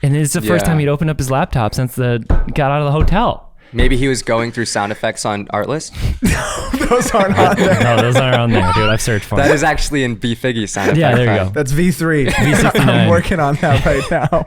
And it's the first time he'd opened up his laptop since got out of the hotel. Maybe he was going through sound effects on Artlist. Those aren't on there. No, those aren't on there, dude. I've searched for them. That is actually in BFIGGY sound effects. Yeah, there you go. That's V3. V69. I'm working on that right now.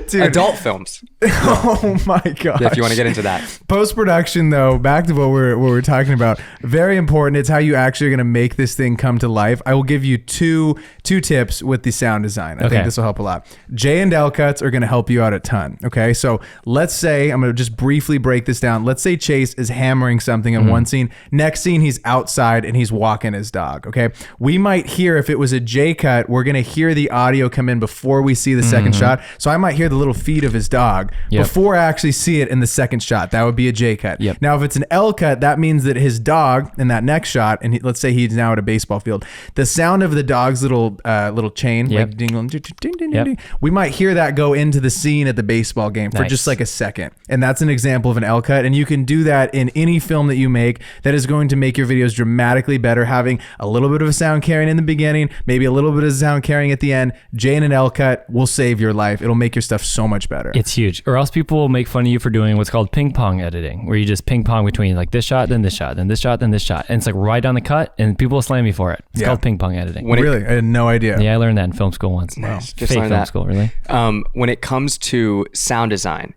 Dude. Adult films. Oh my God. If you want to get into that. Post-production though, back to what we're talking about. Very important. It's how you actually are going to make this thing come to life. I will give you two tips with the sound design. I think this will help a lot. J and L cuts are going to help you out a ton. Okay. So let's say, I'm going to just briefly break this down. Let's say Chase is hammering something in one scene. Next scene, he's outside and he's walking his dog. Okay. We might hear, if it was a J cut, we're going to hear the audio come in before we see the second shot. So I might hear the little feet of his dog before I actually see it in the second shot. That would be a J cut. Now, if it's an L cut, that means that his dog in that next shot, and let's say he's now at a baseball field, the sound of the dog's little chain, like ding, ding, ding, ding, ding, we might hear that go into the scene at the baseball game for just like a second. And that's an example of an L cut. And you can do that in any film that you make that is going to make your videos dramatically better, having a little bit of a sound carrying in the beginning, maybe a little bit of sound carrying at the end. J and an L cut will save your life. It'll make your stuff so much better. It's huge. Or else people will make fun of you for doing what's called ping pong editing, where you just ping pong between like this shot, then this shot, then this shot, then this shot. And it's like right on the cut, and people will slam you for it. It's called ping pong editing. Really? I had no idea. Yeah, I learned that in film school once. Nice. Just fake film school, really. When it comes to sound design,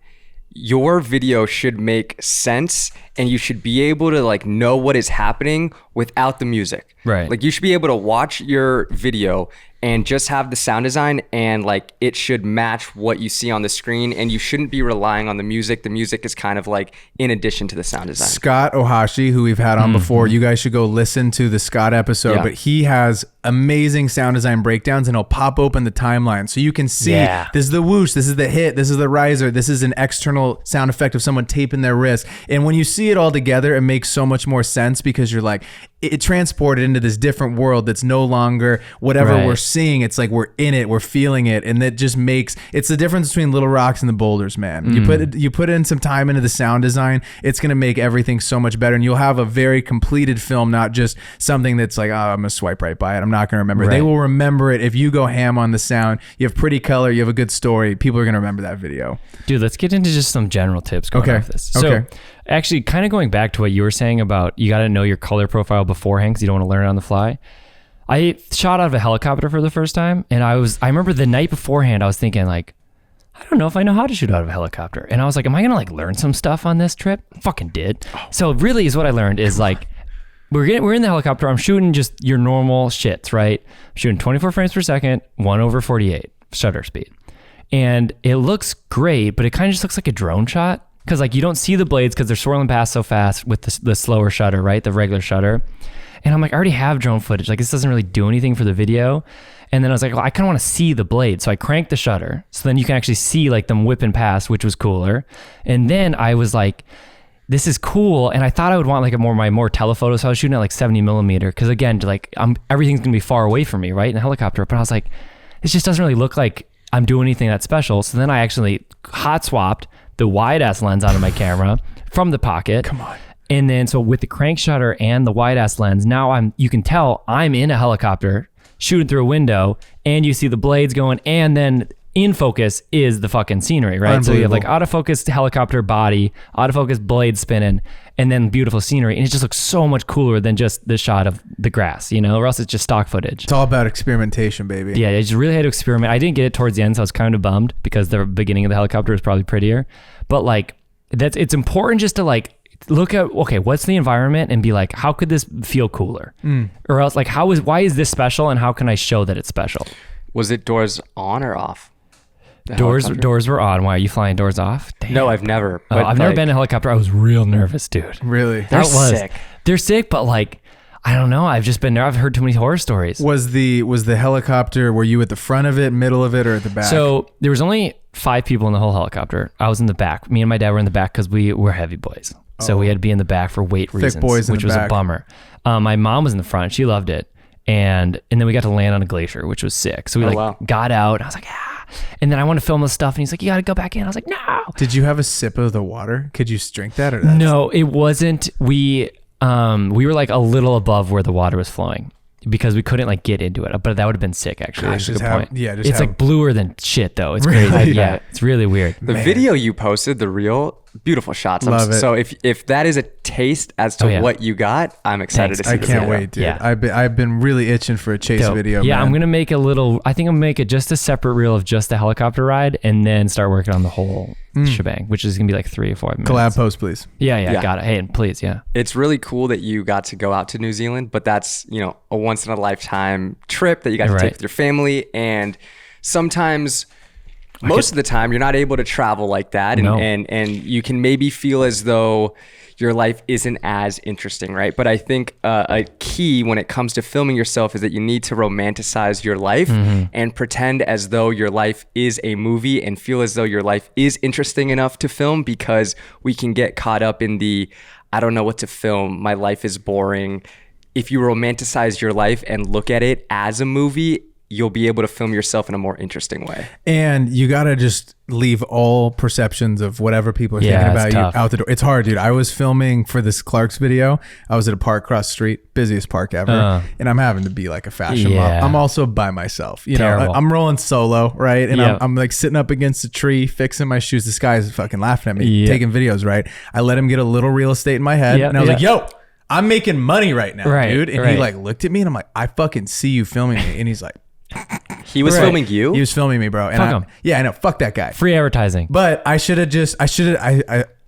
your video should make sense and you should be able to like know what is happening without the music. Right. Like you should be able to watch your video and just have the sound design and like it should match what you see on the screen, and you shouldn't be relying on the music. The music is kind of like in addition to the sound design. Scott Ohashi, who we've had on before, you guys should go listen to the Scott episode, but he has amazing sound design breakdowns, and he'll pop open the timeline so you can see this is the whoosh, this is the hit, this is the riser, this is an external sound effect of someone taping their wrist. And when you see it all together, it makes so much more sense because you're like, it transported into this different world that's no longer whatever we're seeing. It's like we're in it, we're feeling it, and that just makes it's the difference between little rocks and the boulders, man. You put in some time into the sound design, it's gonna make everything so much better, and you'll have a very completed film, not just something that's like, oh, I'm gonna swipe right by it, I'm not gonna remember. They will remember it if you go ham on the sound. You have pretty color, you have a good story. People are gonna remember that video. Dude, let's get into just some general tips going off this. So actually, kind of going back to what you were saying about you got to know your color profile beforehand because you don't want to learn it on the fly. I shot out of a helicopter for the first time, and I remember the night beforehand I was thinking like, I don't know if I know how to shoot out of a helicopter, and I was like, am I gonna like learn some stuff on this trip? Fucking did. So really is what I learned is like we're in the helicopter, I'm shooting just your normal shits, right? I'm shooting 24 frames per second, 1/48 shutter speed, and it looks great, but it kind of just looks like a drone shot. Because like you don't see the blades because they're swirling past so fast with the slower shutter, right? The regular shutter. And I'm like, I already have drone footage. Like this doesn't really do anything for the video. And then I was like, well, I kind of want to see the blade. So I cranked the shutter. So then you can actually see like them whipping past, which was cooler. And then I was like, this is cool. And I thought I would want like my more telephoto. So I was shooting at like 70 millimeter. Because again, like everything's going to be far away from me, right? In a helicopter. But I was like, this just doesn't really look like I'm doing anything that special. So then I actually hot swapped the wide ass lens out of my camera from the pocket. Come on. And then so with the crank shutter and the wide ass lens, now you can tell I'm in a helicopter shooting through a window, and you see the blades going, and then in focus is the fucking scenery, right? So you have like autofocus helicopter body, autofocus blade spinning, and then beautiful scenery. And it just looks so much cooler than just the shot of the grass, you know, or else it's just stock footage. It's all about experimentation, baby. Yeah, I just really had to experiment. I didn't get it towards the end, so I was kind of bummed because the beginning of the helicopter was probably prettier. But like, it's important just to like, look at, okay, what's the environment and be like, how could this feel cooler? Or else like, why is this special and how can I show that it's special? Was it doors on or off? Doors were on. Why are you flying doors off? Damn. No, I've never. But I've never been in a helicopter. I was real nervous, dude. Really? They're sick. They're sick, but like, I don't know. I've just been there. I've heard too many horror stories. Was the helicopter, were you at the front of it, middle of it, or at the back? So there was only 5 people in the whole helicopter. I was in the back. Me and my dad were in the back because we were heavy boys. So we had to be in the back for weight reasons, boys in which the was back. a bummer. My mom was in the front. She loved it. And then we got to land on a glacier, which was sick. So we got out. I was like, ah. And then I want to film this stuff. And he's like, you got to go back in. I was like, no. Did you have a sip of the water? Could you drink that or No, it wasn't. We were like a little above where the water was flowing because we couldn't like get into it. But that would have been sick, actually. Gosh, That's a good point. yeah, it's like bluer than shit, though. It's Really? crazy. Yeah, it's really weird. The video you posted, the reel, beautiful shots. Love it. So if that is a taste as to what you got, I'm excited to see. I the can't video. wait, dude. Yeah. I've been really itching for a chase Dope. video. Yeah, man. I'm gonna make I think I'm gonna make it just a separate reel of just the helicopter ride, and then start working on the whole shebang, which is gonna be like 3 or 4 minutes. Collab post, please. Yeah, got it. Hey, and please, yeah. It's really cool that you got to go out to New Zealand, but that's, you know, a once in a lifetime trip that you got to take with your family. And sometimes, most of the time, you're not able to travel like that. And you can maybe feel as though your life isn't as interesting, right? But I think a key when it comes to filming yourself is that you need to romanticize your life and pretend as though your life is a movie and feel as though your life is interesting enough to film, because we can get caught up in the, I don't know what to film, my life is boring. If you romanticize your life and look at it as a movie, you'll be able to film yourself in a more interesting way. And you got to just leave all perceptions of whatever people are thinking about you out the door. It's hard, dude. I was filming for this Clark's video. I was at a park across the street, busiest park ever. And I'm having to be like a fashion model. I'm also by myself. You know, I'm rolling solo, right? And I'm like sitting up against a tree, fixing my shoes. This guy is fucking laughing at me, taking videos, right? I let him get a little real estate in my head. And I was like, yo, I'm making money right now, dude. And he like looked at me and I'm like, I fucking see you filming me. And he's like, he was filming you? He was filming me, bro. And Fuck him. Yeah, I know. Fuck that guy. Free advertising. But I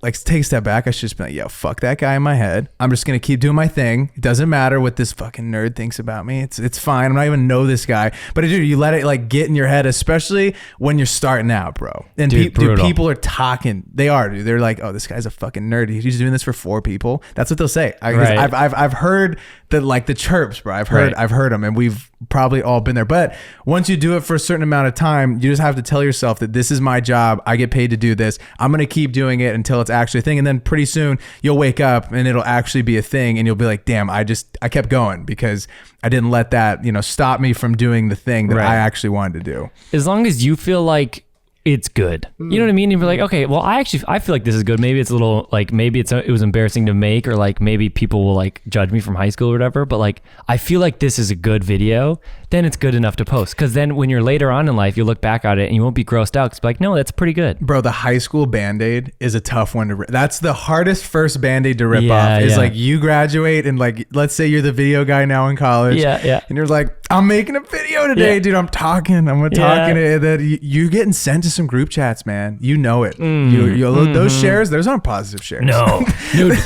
like take a step back. I should just be like, yo, fuck that guy in my head. I'm just going to keep doing my thing. It doesn't matter what this fucking nerd thinks about me. It's fine. I'm not even know this guy. But dude, you let it like get in your head, especially when you're starting out, bro. And dude, people are talking. They are, dude. They're like, oh, this guy's a fucking nerd. He's doing this for 4 people. That's what they'll say. I've heard the chirps, bro. I've heard them, and we've probably all been there. But once you do it for a certain amount of time, you just have to tell yourself that this is my job. I get paid to do this. I'm going to keep doing it until it's actually a thing. And then pretty soon you'll wake up and it'll actually be a thing. And you'll be like, damn, I kept going because I didn't let that, stop me from doing the thing that I actually wanted to do. As long as you feel like it's good. You know what I mean? You'd be like, okay, well, I feel like this is good. Maybe it's a little like, maybe it was embarrassing to make, or like maybe people will like judge me from high school or whatever. But like, I feel like this is a good video. Then it's good enough to post. Because then when you're later on in life, you look back at it and you won't be grossed out. It's like, no, that's pretty good. Bro, the high school Band-Aid is a tough one to rip. That's the hardest first Band-Aid to rip off. Is like you graduate and like, let's say you're the video guy now in college. Yeah. And you're like, I'm making a video today, dude. I'm talking. That you're getting sent to some group chats, man. You know it. Those shares, those aren't positive shares. No. Dude,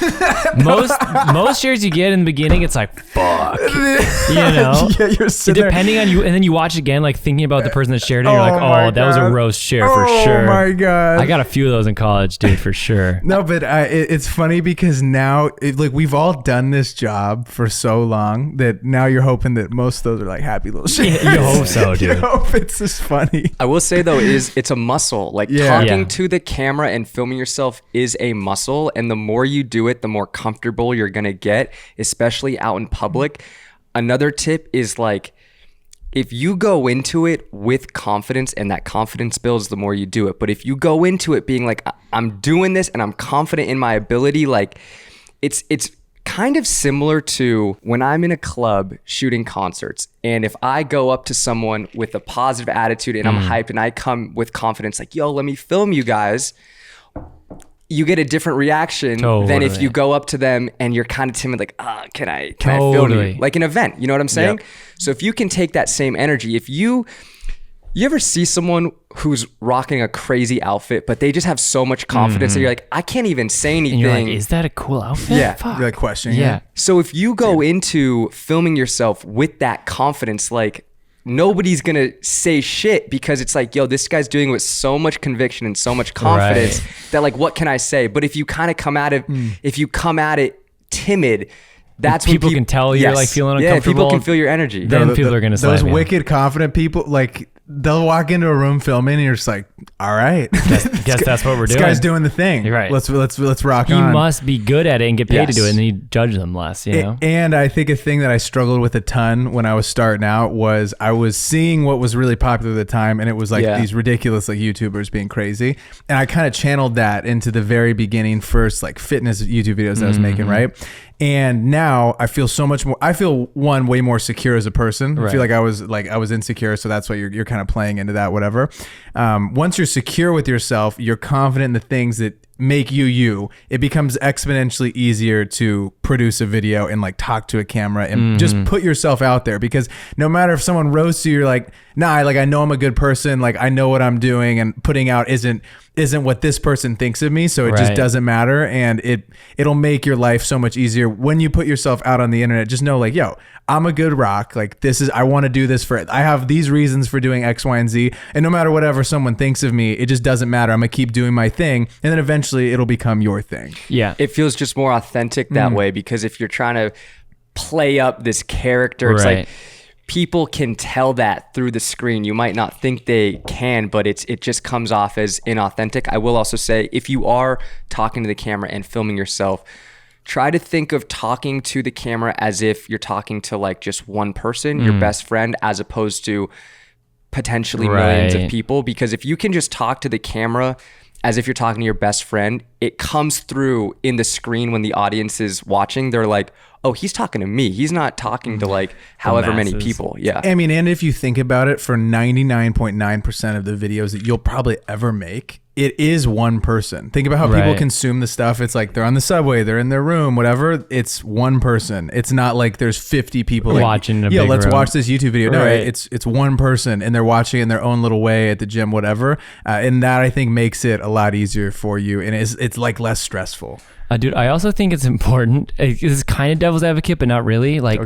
most shares you get in the beginning, it's like, fuck. Yeah, you're sitting depending on you, and then you watch again, like thinking about the person that shared it, and you're like, oh, that was a roast share for sure. Oh my God. I got a few of those in college, dude, for sure. No, but it's funny because now, like, we've all done this job for so long that now you're hoping that most of those are like happy little shares. You hope so, dude. You hope it's just funny. I will say though, it's a muscle. Like talking to the camera and filming yourself is a muscle, and the more you do it, the more comfortable you're gonna get, especially out in public. Another tip is like, if you go into it with confidence, and that confidence builds the more you do it. But if you go into it being like, I'm doing this and I'm confident in my ability, like it's kind of similar to when I'm in a club shooting concerts, and if I go up to someone with a positive attitude and I'm hyped and I come with confidence like, yo, let me film you guys, you get a different reaction than if you go up to them and you're kind of timid, like, can I film you? Like an event, you know what I'm saying? Yep. So if you can take that same energy, if you ever see someone who's rocking a crazy outfit, but they just have so much confidence that you're like, I can't even say anything. And you're like, is that a cool outfit? Yeah. Fuck. You're like questioning Yeah. it. So if you go into filming yourself with that confidence, like nobody's going to say shit because it's like, yo, this guy's doing it with so much conviction and so much confidence that like, what can I say? But if you kind of come at it, if you come at it timid, that's when people can tell you're like feeling uncomfortable. Yeah, people can feel your energy. Then people are going to slap those you. wicked confident people, like they'll walk into a room filming and you're just like, all right, guess that's what we're doing. This guy's doing the thing. You're right. Let's rock You on. must be good at it and get paid to do it, and then you judge them less, you know? And I think a thing that I struggled with a ton when I was starting out was I was seeing what was really popular at the time, and it was like these ridiculous like YouTubers being crazy, and I kind of channeled that into the very beginning first like fitness YouTube videos that I was making, right? And now I feel so much more. I feel way more secure as a person. I feel like I was insecure, so that's why you're kind of playing into that, whatever. Once you're secure with yourself, you're confident in the things that make you. It becomes exponentially easier to produce a video and like talk to a camera and just put yourself out there, because no matter if someone roasts you, you're like, nah, like I know I'm a good person, like I know what I'm doing, and putting out isn't what this person thinks of me, so it just doesn't matter, and it'll make your life so much easier when you put yourself out on the internet. Just know like, yo, I'm a good rock, like I want to do this I have these reasons for doing X, Y, and Z, and no matter whatever someone thinks of me, it just doesn't matter. I'm gonna keep doing my thing, and then eventually it'll become your thing. Yeah. It feels just more authentic that way, because if you're trying to play up this character, it's like people can tell that through the screen. You might not think they can, but it just comes off as inauthentic. I will also say, if you are talking to the camera and filming yourself, try to think of talking to the camera as if you're talking to like just one person, your best friend, as opposed to potentially millions of people. Because if you can just talk to the camera as if you're talking to your best friend, it comes through in the screen when the audience is watching. They're like, oh, he's talking to me. He's not talking to like however many people. Yeah. I mean, and if you think about it, for 99.9% of the videos that you'll probably ever make, it is one person. Think about how people consume the stuff. It's like they're on the subway, they're in their room, whatever. It's one person. It's not like there's 50 people like, watching in a big let's room. watch this YouTube video. No, it's one person, and they're watching in their own little way at the gym, whatever. And that, I think, makes it a lot easier for you, and it's like less stressful. Dude, I also think it's important. This is kind of devil's advocate, but not really. Like,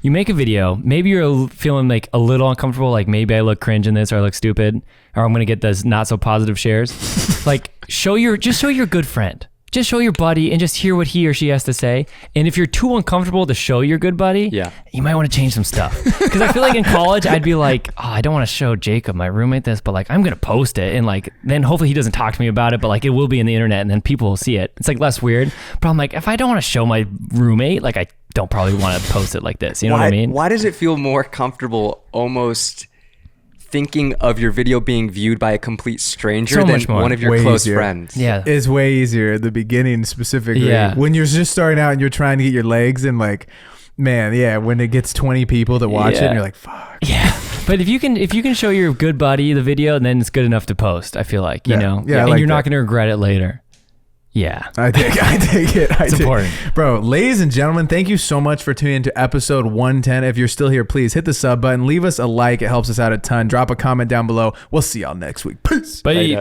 you make a video, maybe you're feeling like a little uncomfortable, like maybe I look cringe in this, or I look stupid, or I'm gonna get those not so positive shares. Like, show your good friend. Just show your buddy and just hear what he or she has to say. And if you're too uncomfortable to show your good buddy, you might want to change some stuff. Because I feel like in college, I'd be like, oh, I don't want to show Jacob, my roommate, this, but like I'm going to post it. And like, then hopefully he doesn't talk to me about it, but like it will be in the internet and then people will see it. It's like less weird. But I'm like, if I don't want to show my roommate, like I don't probably want to post it like this. You know what I mean? Why does it feel more comfortable almost thinking of your video being viewed by a complete stranger than one of your close friends? Yeah. It's way easier at the beginning, specifically. Yeah. When you're just starting out and you're trying to get your legs, and like, man, when it gets 20 people that watch it, and you're like, fuck. Yeah. But if you can show your good buddy the video, then it's good enough to post, I feel like, you know? Yeah, and like you're not going to regret it later. Yeah. I take it. It's important. Bro, ladies and gentlemen, thank you so much for tuning into episode 110. If you're still here, please hit the sub button. Leave us a like. It helps us out a ton. Drop a comment down below. We'll see y'all next week. Peace. Bye.